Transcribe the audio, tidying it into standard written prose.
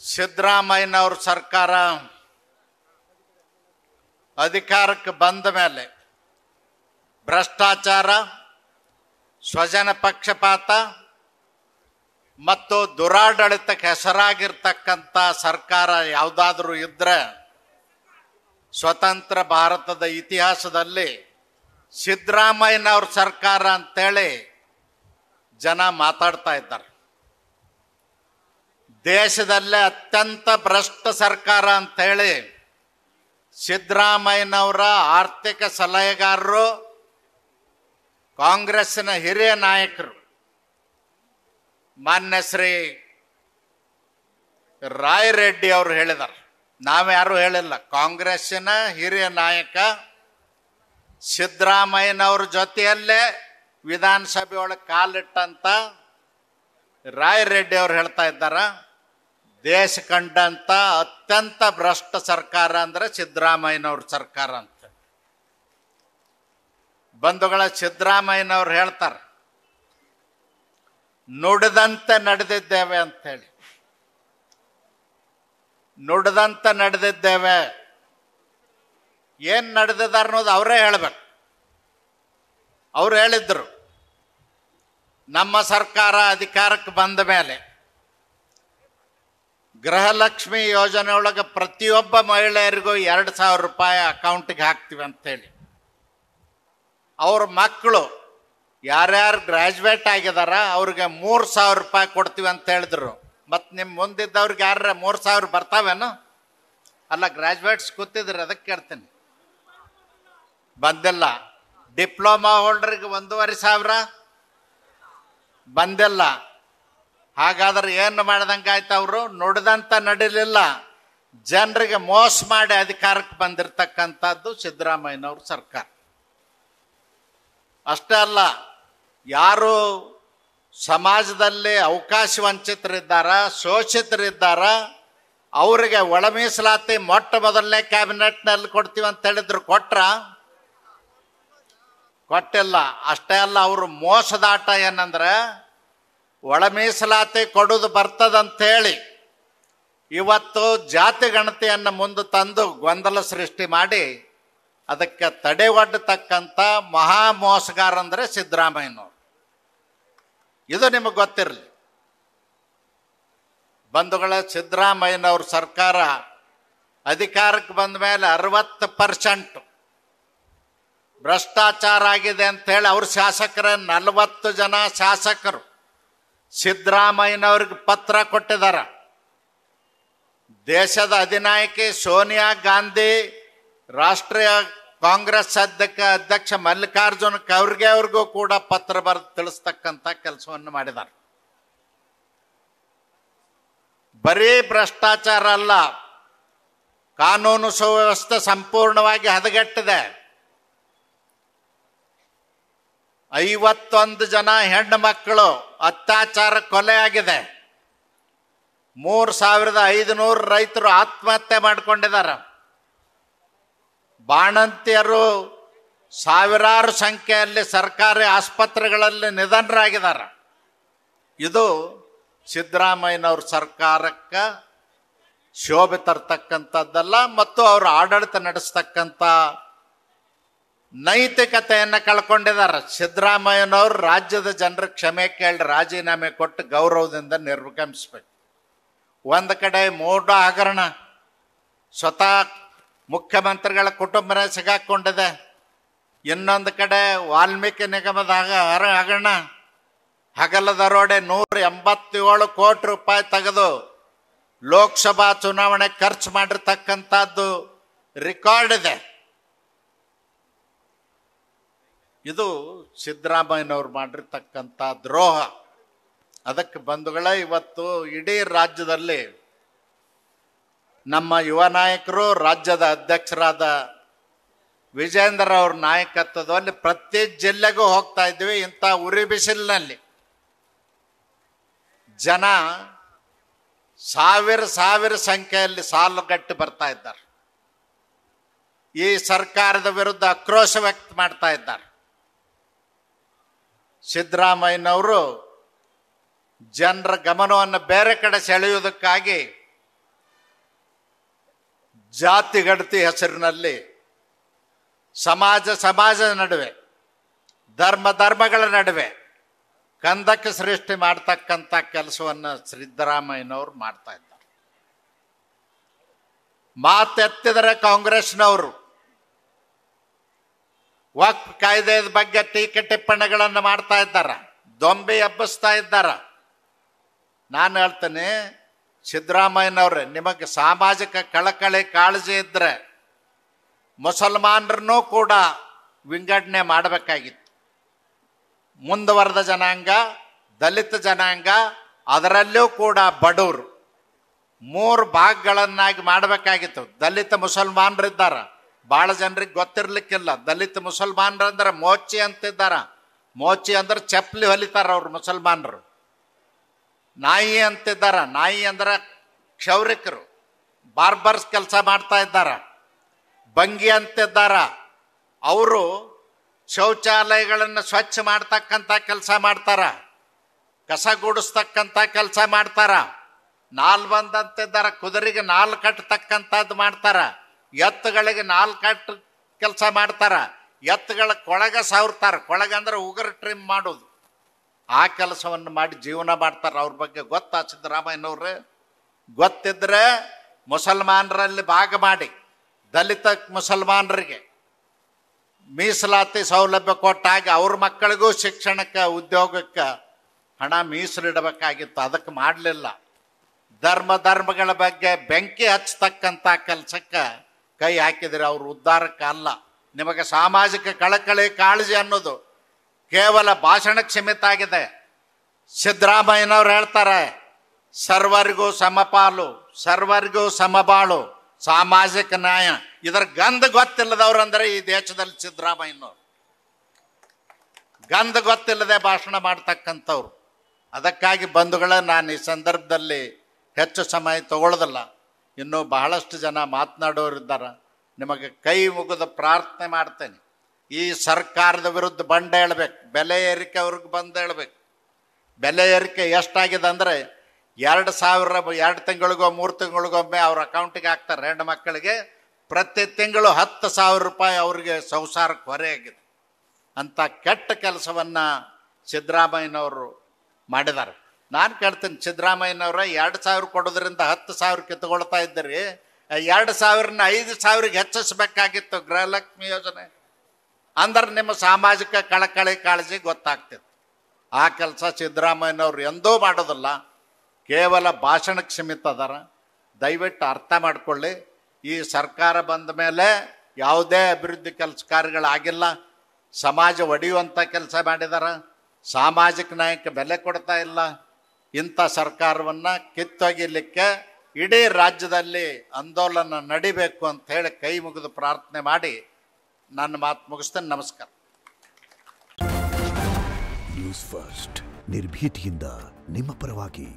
ಸಿದ್ದರಾಮಯ್ಯನವ್ರ ಸರ್ಕಾರ ಅಧಿಕಾರಕ್ಕೆ ಬಂದ ಮೇಲೆ ಭ್ರಷ್ಟಾಚಾರ, ಸ್ವಜನ ಪಕ್ಷಪಾತ ಮತ್ತು ದುರಾಡಳಿತಕ್ಕೆ ಹೆಸರಾಗಿರ್ತಕ್ಕಂಥ ಸರ್ಕಾರ ಯಾವುದಾದ್ರೂ ಇದ್ದರೆ ಸ್ವತಂತ್ರ ಭಾರತದ ಇತಿಹಾಸದಲ್ಲಿ ಸಿದ್ದರಾಮಯ್ಯನವ್ರ ಸರ್ಕಾರ ಅಂತೇಳಿ ಜನ ಮಾತಾಡ್ತಾ ಇದ್ದಾರೆ. ದೇಶದಲ್ಲೇ ಅತ್ಯಂತ ಭ್ರಷ್ಟ ಸರ್ಕಾರ ಅಂತೇಳಿ ಸಿದ್ದರಾಮಯ್ಯನವರ ಆರ್ಥಿಕ ಸಲಹೆಗಾರರು, ಕಾಂಗ್ರೆಸ್ಸಿನ ಹಿರಿಯ ನಾಯಕರು ಮಾನ್ಯ ಶ್ರೀ ರಾಯ್ ರೆಡ್ಡಿ ಅವರು ಹೇಳಿದ್ದಾರೆ. ನಾವ್ಯಾರು ಹೇಳಿಲ್ಲ. ಕಾಂಗ್ರೆಸ್ಸಿನ ಹಿರಿಯ ನಾಯಕ ಸಿದ್ದರಾಮಯ್ಯನವ್ರ ಜೊತೆಯಲ್ಲೇ ವಿಧಾನಸಭೆ ಒಳಗೆ ಕಾಲಿಟ್ಟಂತ ರಾಯ್ ರೆಡ್ಡಿ ಅವರು ಹೇಳ್ತಾ ಇದ್ದಾರೆ, ದೇಶ ಕಂಡಂತ ಅತ್ಯಂತ ಭ್ರಷ್ಟ ಸರ್ಕಾರ ಅಂದ್ರೆ ಸಿದ್ದರಾಮಯ್ಯನವ್ರ ಸರ್ಕಾರ ಅಂತ. ಬಂಧುಗಳ, ಸಿದ್ದರಾಮಯ್ಯನವ್ರು ಹೇಳ್ತಾರೆ, ನುಡಿದಂತೆ ನಡೆದಿದ್ದೇವೆ ಅಂತ ಹೇಳಿ. ನುಡಿದಂತೆ ನಡೆದಿದ್ದೇವೆ, ಏನ್ ನಡೆದಿದ್ದಾರೆ ಅನ್ನೋದು ಅವರೇ ಹೇಳ್ಬೇಕು. ಅವ್ರು ಹೇಳಿದ್ರು, ನಮ್ಮ ಸರ್ಕಾರ ಅಧಿಕಾರಕ್ಕೆ ಬಂದ ಮೇಲೆ ಗೃಹಲಕ್ಷ್ಮಿ ಯೋಜನೆ ಒಳಗೆ ಪ್ರತಿಯೊಬ್ಬ ಮಹಿಳೆಯರಿಗೂ 2,000 ರೂಪಾಯಿ ಅಕೌಂಟಿಗೆ ಹಾಕ್ತೀವಿ ಅಂತೇಳಿ. ಅವ್ರ ಮಕ್ಕಳು ಯಾರ್ಯಾರು ಗ್ರ್ಯಾಜುಯೇಟ್ ಆಗಿದಾರ ಅವ್ರಿಗೆ 3,000 ರೂಪಾಯಿ ಕೊಡ್ತೀವಿ ಅಂತ ಹೇಳಿದ್ರು. ಮತ್ತು ನಿಮ್ಮ ಮುಂದಿದ್ದವ್ರಿಗೆ ಯಾರ 3,000 ಬರ್ತಾವೇನು? ಅಲ್ಲ, ಗ್ರ್ಯಾಜುಯೇಟ್ಸ್ ಕೂತಿದ್ರಿ, ಅದಕ್ಕೆ ಕೇಳ್ತೀನಿ. ಬಂದಿಲ್ಲ. ಡಿಪ್ಲೊಮಾ ಹೋಲ್ಡರ್ಗೆ 1,500 ಬಂದಿಲ್ಲ. ಹಾಗಾದ್ರೆ ಏನು ಮಾಡ್ದಂಗೆ ಆಯ್ತು? ಅವರು ನುಡಿದಂತ ನಡೀಲಿಲ್ಲ, ಜನರಿಗೆ ಮೋಸ ಮಾಡಿ ಅಧಿಕಾರಕ್ಕೆ ಬಂದಿರತಕ್ಕಂಥದ್ದು ಸಿದ್ದರಾಮಯ್ಯನವ್ರ ಸರ್ಕಾರ. ಅಷ್ಟೇ ಅಲ್ಲ, ಯಾರು ಸಮಾಜದಲ್ಲಿ ಅವಕಾಶ ವಂಚಿತರಿದ್ದಾರ, ಶೋಷಿತರಿದ್ದಾರ, ಅವರಿಗೆ ಒಳ ಮೀಸಲಾತಿ ಮೊಟ್ಟ ಮೊದಲನೇ ಕ್ಯಾಬಿನೆಟ್ನಲ್ಲಿ ಕೊಡ್ತೀವಿ ಅಂತ ಹೇಳಿದ್ರು. ಕೊಟ್ಟಿಲ್ಲ. ಅಷ್ಟೇ ಅಲ್ಲ, ಅವರು ಮೋಸದಾಟ ಏನಂದ್ರೆ ಒಳ ಮೀಸಲಾತಿ ಕೊಡುವುದು ಬರ್ತದಂತೇಳಿ ಇವತ್ತು ಜಾತಿ ಗಣತಿಯನ್ನು ಮುಂದೆ ತಂದು ಗೊಂದಲ ಸೃಷ್ಟಿ ಮಾಡಿ ಅದಕ್ಕೆ ತಡೆ ಒಡ್ಡತಕ್ಕಂಥ ಮಹಾ ಮೋಸಗಾರ ಅಂದರೆ ಸಿದ್ದರಾಮಯ್ಯನವರು. ಇದು ನಿಮಗೆ ಗೊತ್ತಿರಲಿ. ಬಂಧುಗಳ, ಸಿದ್ದರಾಮಯ್ಯನವ್ರ ಸರ್ಕಾರ ಅಧಿಕಾರಕ್ಕೆ ಬಂದ ಮೇಲೆ 60% ಭ್ರಷ್ಟಾಚಾರ ಆಗಿದೆ ಅಂತ ಹೇಳಿ ಅವ್ರ ಶಾಸಕರ 40 ಜನ ಶಾಸಕರು ಸಿದ್ದರಾಮಯ್ಯನವ್ರಿಗೆ ಪತ್ರ ಕೊಟ್ಟಿದ್ದಾರೆ. ದೇಶದ ಅಧಿನಾಯಕಿ ಸೋನಿಯಾ ಗಾಂಧಿ, ರಾಷ್ಟ್ರೀಯ ಕಾಂಗ್ರೆಸ್ ಅಧ್ಯಕ್ಷ ಮಲ್ಲಿಕಾರ್ಜುನ ಖರ್ಗೆ ಅವ್ರಿಗೂ ಕೂಡ ಪತ್ರ ಬರೆದು ತಿಳಿಸ್ತಕ್ಕಂಥ ಕೆಲಸವನ್ನು ಮಾಡಿದ್ದಾರೆ. ಬರೀ ಭ್ರಷ್ಟಾಚಾರ ಅಲ್ಲ, ಕಾನೂನು ಸುವ್ಯವಸ್ಥೆ ಸಂಪೂರ್ಣವಾಗಿ ಹದಗೆಟ್ಟಿದೆ. 51 ಜನ ಹೆಣ್ಣು ಮಕ್ಕಳು ಅತ್ಯಾಚಾರ ಕೊಲೆ ಆಗಿದೆ. 3,500 ರೈತರು ಆತ್ಮಹತ್ಯೆ ಮಾಡಿಕೊಂಡಿದ್ದಾರೆ. ಬಾಣಂತಿಯರು ಸಾವಿರಾರು ಸಂಖ್ಯೆಯಲ್ಲಿ ಸರ್ಕಾರಿ ಆಸ್ಪತ್ರೆಗಳಲ್ಲಿ ನಿಧನರಾಗಿದ್ದಾರೆ. ಇದು ಸಿದ್ದರಾಮಯ್ಯನವ್ರ ಸರ್ಕಾರಕ್ಕೆ ಶೋಭೆ ತರ್ತಕ್ಕಂಥದ್ದಲ್ಲ, ಮತ್ತು ಅವರು ಆಡಳಿತ ನಡೆಸ್ತಕ್ಕಂಥ ನೈತಿಕತೆಯನ್ನು ಕಳ್ಕೊಂಡಿದ್ದಾರೆ. ಸಿದ್ದರಾಮಯ್ಯನವರು ರಾಜ್ಯದ ಜನರ ಕ್ಷಮೆ ಕೇಳಿ ರಾಜೀನಾಮೆ ಕೊಟ್ಟು ಗೌರವದಿಂದ ನಿರ್ಗಮಿಸ್ಬೇಕು. ಒಂದು ಕಡೆ ಮೂಢ ಹಗರಣ ಸ್ವತಃ ಮುಖ್ಯಮಂತ್ರಿಗಳ ಕುಟುಂಬನೇ ಸಿಗಾಕೊಂಡಿದೆ. ಇನ್ನೊಂದು ಕಡೆ ವಾಲ್ಮೀಕಿ ನಿಗಮದ ಹಗರಣ, ಹಗಲ ದರೋಡೆ 187 ಕೋಟಿ ರೂಪಾಯಿ ತೆಗೆದು ಲೋಕಸಭಾ ಚುನಾವಣೆ ಖರ್ಚು ಮಾಡಿರ್ತಕ್ಕಂಥದ್ದು ರೆಕಾರ್ಡ್ ಇದೆ. ಇದು ಸಿದ್ದರಾಮಯ್ಯನವ್ರು ಮಾಡಿರ್ತಕ್ಕಂಥ ದ್ರೋಹ. ಅದಕ್ಕೆ ಬಂಧುಗಳ, ಇವತ್ತು ಇಡೀ ರಾಜ್ಯದಲ್ಲಿ ನಮ್ಮ ಯುವ ನಾಯಕರು, ರಾಜ್ಯದ ಅಧ್ಯಕ್ಷರಾದ ವಿಜೇಂದ್ರ ಅವ್ರ ನಾಯಕತ್ವದಲ್ಲಿ ಪ್ರತಿ ಜಿಲ್ಲೆಗೂ ಹೋಗ್ತಾ ಇದ್ವಿ. ಇಂಥ ಉರಿ ಬಿಸಿಲಿನಲ್ಲಿ ಜನ ಸಾವಿರ ಸಂಖ್ಯೆಯಲ್ಲಿ ಸಾಲುಗಟ್ಟಿ ಬರ್ತಾ ಇದ್ದಾರೆ. ಈ ಸರ್ಕಾರದ ವಿರುದ್ಧ ಆಕ್ರೋಶ ವ್ಯಕ್ತ ಮಾಡ್ತಾ ಇದ್ದಾರೆ. ಸಿದ್ದರಾಮಯ್ಯನವರು ಜನರ ಗಮನವನ್ನು ಬೇರೆ ಕಡೆ ಸೆಳೆಯುವುದಕ್ಕಾಗಿ ಜಾತಿ ಗಣತಿ ಹೆಸರಿನಲ್ಲಿ ಸಮಾಜದ ನಡುವೆ ಧರ್ಮಗಳ ನಡುವೆ ಕಂದಕ ಸೃಷ್ಟಿ ಮಾಡ್ತಕ್ಕಂಥ ಕೆಲಸವನ್ನು ಸಿದ್ದರಾಮಯ್ಯನವರು ಮಾಡ್ತಾ ಇದ್ದಾರೆ. ಮಾತೆತ್ತಿದರೆ ಕಾಂಗ್ರೆಸ್ನವರು ವಕ್ಫ್ ಕಾಯ್ದೆಯ ಬಗ್ಗೆ ಟೀಕೆ ಟಿಪ್ಪಣಿಗಳನ್ನು ಮಾಡ್ತಾ ಇದ್ದಾರೆ, ದೊಂಬಿ ಎಬ್ಬಿಸ್ತಾ ಇದ್ದಾರೆ. ನಾನು ಹೇಳ್ತೇನೆ, ಸಿದ್ದರಾಮಯ್ಯನವ್ರೆ, ನಿಮಗೆ ಸಾಮಾಜಿಕ ಕಳಕಳಿ ಕಾಳಜಿ ಇದ್ದರೆ ಮುಸಲ್ಮಾನರನ್ನೂ ಕೂಡ ವಿಂಗಡಣೆ ಮಾಡಬೇಕಾಗಿತ್ತು. ಮುಂದುವರೆದ ಜನಾಂಗ, ದಲಿತ ಜನಾಂಗ, ಅದರಲ್ಲೂ ಕೂಡ ಬಡವರು 3 ಭಾಗಗಳನ್ನಾಗಿ ಮಾಡಬೇಕಾಗಿತ್ತು. ದಲಿತ ಮುಸಲ್ಮಾನರಿದ್ದಾರೆ, ಭಾಳ ಜನರಿಗೆ ಗೊತ್ತಿರ್ಲಿಕ್ಕಿಲ್ಲ. ದಲಿತ ಮುಸಲ್ಮಾನರು ಅಂದ್ರೆ ಮೋಚಿ ಅಂತಿದ್ದಾರೆ. ಮೋಚಿ ಅಂದ್ರೆ ಚಪ್ಪಲಿ ಹೊಲಿತಾರ ಅವ್ರು ಮುಸಲ್ಮಾನರು. ನಾಯಿ ಅಂತಿದ್ದಾರ, ನಾಯಿ ಅಂದ್ರೆ ಕ್ಷೌರಿಕರು, ಬಾರ್ಬರ್ಸ್ ಕೆಲಸ ಮಾಡ್ತಾ ಇದ್ದಾರ. ಬಂಗಿ ಅಂತಿದ್ದಾರ, ಅವರು ಶೌಚಾಲಯಗಳನ್ನು ಸ್ವಚ್ಛ ಮಾಡ್ತಕ್ಕಂಥ ಕೆಲಸ ಮಾಡ್ತಾರ, ಕಸ ಗುಡಿಸ್ತಕ್ಕಂಥ ಕೆಲಸ ಮಾಡ್ತಾರ. ನಾಲ್ಬಂದ್ ಅಂತಿದ್ದಾರ, ಕುದುರೆಗೆ 4 ಕಟ್ಟತಕ್ಕಂಥದ್ದು ಮಾಡ್ತಾರ. ಎತ್ತುಗಳಿಗೆ 4 ಕಟ್ಟು ಕೆಲಸ ಮಾಡ್ತಾರ. ಎತ್ತುಗಳ ಕೊಳಗ ಸಾವ್ರ್ತಾರ. ಕೊಳಗಂದ್ರೆ ಉಗುರು ಟ್ರಿಮ್ ಮಾಡೋದು. ಆ ಕೆಲಸವನ್ನು ಮಾಡಿ ಜೀವನ ಮಾಡ್ತಾರೆ. ಅವ್ರ ಬಗ್ಗೆ ಗೊತ್ತಾ ಸಿದ್ದರಾಮಯ್ಯನವ್ರೆ? ಗೊತ್ತಿದ್ರೆ ಮುಸಲ್ಮಾನರಲ್ಲಿ ಭಾಗ ಮಾಡಿ ದಲಿತ ಮುಸಲ್ಮಾನರಿಗೆ ಮೀಸಲಾತಿ ಸೌಲಭ್ಯ ಕೊಟ್ಟಾಗ ಅವ್ರ ಮಕ್ಕಳಿಗೂ ಶಿಕ್ಷಣಕ್ಕೆ, ಉದ್ಯೋಗಕ್ಕೆ ಹಣ ಮೀಸಲಿಡಬೇಕಾಗಿತ್ತು. ಅದಕ್ಕೆ ಮಾಡಲಿಲ್ಲ. ಧರ್ಮಗಳ ಬಗ್ಗೆ ಬೆಂಕಿ ಹಚ್ಚತಕ್ಕಂಥ ಕೆಲಸಕ್ಕೆ ಕೈ ಹಾಕಿದರೆ ಅವ್ರ ಉದ್ಧಾರಕ್ಕೆ ಅಲ್ಲ. ನಿಮಗೆ ಸಾಮಾಜಿಕ ಕಳಕಳಿ ಕಾಳಜಿ ಅನ್ನೋದು ಕೇವಲ ಭಾಷಣಕ್ಕೆ ಸೀಮಿತ ಆಗಿದೆ. ಸಿದ್ದರಾಮಯ್ಯನವ್ರು ಹೇಳ್ತಾರೆ, ಸರ್ವರಿಗೂ ಸಮಪಾಲು, ಸರ್ವರಿಗೂ ಸಮಬಾಳು, ಸಾಮಾಜಿಕ ನ್ಯಾಯ. ಇದರ ಗಂಧ ಗೊತ್ತಿಲ್ಲದವ್ರು ಅಂದರೆ ಈ ದೇಶದಲ್ಲಿ ಸಿದ್ದರಾಮಯ್ಯನವ್ರು. ಗಂಧ ಗೊತ್ತಿಲ್ಲದೆ ಭಾಷಣ ಮಾಡ್ತಕ್ಕಂಥವ್ರು. ಅದಕ್ಕಾಗಿ ಬಂಧುಗಳೇ, ನಾನು ಈ ಸಂದರ್ಭದಲ್ಲಿ ಹೆಚ್ಚು ಸಮಯ ತಗೊಳ್ಳೋದಿಲ್ಲ. ಇನ್ನೂ ಬಹಳಷ್ಟು ಜನ ಮಾತನಾಡೋರಿದ್ದಾರೆ. ನಿಮಗೆ ಕೈ ಮುಗಿದು ಪ್ರಾರ್ಥನೆ ಮಾಡ್ತೇನೆ, ಈ ಸರ್ಕಾರದ ವಿರುದ್ಧ ಬಂಡ ಹೇಳ್ಬೇಕು. ಬೆಲೆ ಏರಿಕೆ ಅವ್ರಿಗೆ ಬಂದು ಹೇಳ್ಬೇಕು. ಬೆಲೆ ಏರಿಕೆ ಎಷ್ಟಾಗಿದೆ ಅಂದರೆ 2 ತಿಂಗಳಿಗೋ 3 ತಿಂಗಳಿಗೊಮ್ಮೆ ಅವ್ರ ಅಕೌಂಟಿಗೆ ಹಾಕ್ತಾರೆ. 2 ಮಕ್ಕಳಿಗೆ ಪ್ರತಿ ತಿಂಗಳು 10,000 ರೂಪಾಯಿ ಅವ್ರಿಗೆ ಸಂಸಾರಕ್ಕೆ ಹೊರೆಯಾಗಿದೆ. ಅಂಥ ಕೆಟ್ಟ ಕೆಲಸವನ್ನು ಸಿದ್ದರಾಮಯ್ಯನವರು ಮಾಡಿದ್ದಾರೆ. ನಾನು ಕೇಳ್ತೀನಿ, ಸಿದ್ದರಾಮಯ್ಯನವ್ರ 2,000 ಕೊಡೋದ್ರಿಂದ 10,000 ಕಿತ್ಕೊಳ್ತಾ ಇದ್ದೀರಿ. 2,000ನ 5,000ಗೆ ಹೆಚ್ಚಿಸಬೇಕಾಗಿತ್ತು ಗೃಹಲಕ್ಷ್ಮಿ ಯೋಜನೆ. ಅಂದ್ರೆ ನಿಮ್ಮ ಸಾಮಾಜಿಕ ಕಳಕಳಿ ಕಾಳಜಿ ಗೊತ್ತಾಗ್ತಿತ್ತು. ಆ ಕೆಲಸ ಸಿದ್ದರಾಮಯ್ಯನವ್ರು ಎಂದೂ ಮಾಡೋದಿಲ್ಲ. ಕೇವಲ ಭಾಷಣಕ್ಕೆ ಸೀಮಿತ ಅದಾರ. ದಯವಿಟ್ಟು ಅರ್ಥ ಮಾಡ್ಕೊಳ್ಳಿ. ಈ ಸರ್ಕಾರ ಬಂದ ಮೇಲೆ ಯಾವುದೇ ಅಭಿವೃದ್ಧಿ ಕಾರ್ಯಗಳಾಗಿಲ್ಲ. ಸಮಾಜ ಒಡೆಯುವಂಥ ಕೆಲಸ ಮಾಡಿದಾರ. ಸಾಮಾಜಿಕ ನ್ಯಾಯಕ್ಕೆ ಬೆಲೆ ಕೊಡ್ತಾ ಇಲ್ಲ. ಇಂಥ ಸರ್ಕಾರವನ್ನು ಕಿತ್ತೊಗಿಲಿಕ್ಕೆ ಇಡೀ ರಾಜ್ಯದಲ್ಲಿ ಆಂದೋಲನ ನಡಿಬೇಕು ಅಂತ ಹೇಳಿ ಕೈ ಮುಗಿದು ಪ್ರಾರ್ಥನೆ ಮಾಡಿ ನನ್ನ ಮಾತು ಮುಗಿಸ್ತೇನೆ. ನಮಸ್ಕಾರ. ನ್ಯೂಸ್ ಫಸ್ಟ್, ನಿರ್ಭೀತಿಯಿಂದ ನಿಮ್ಮ ಪರವಾಗಿ.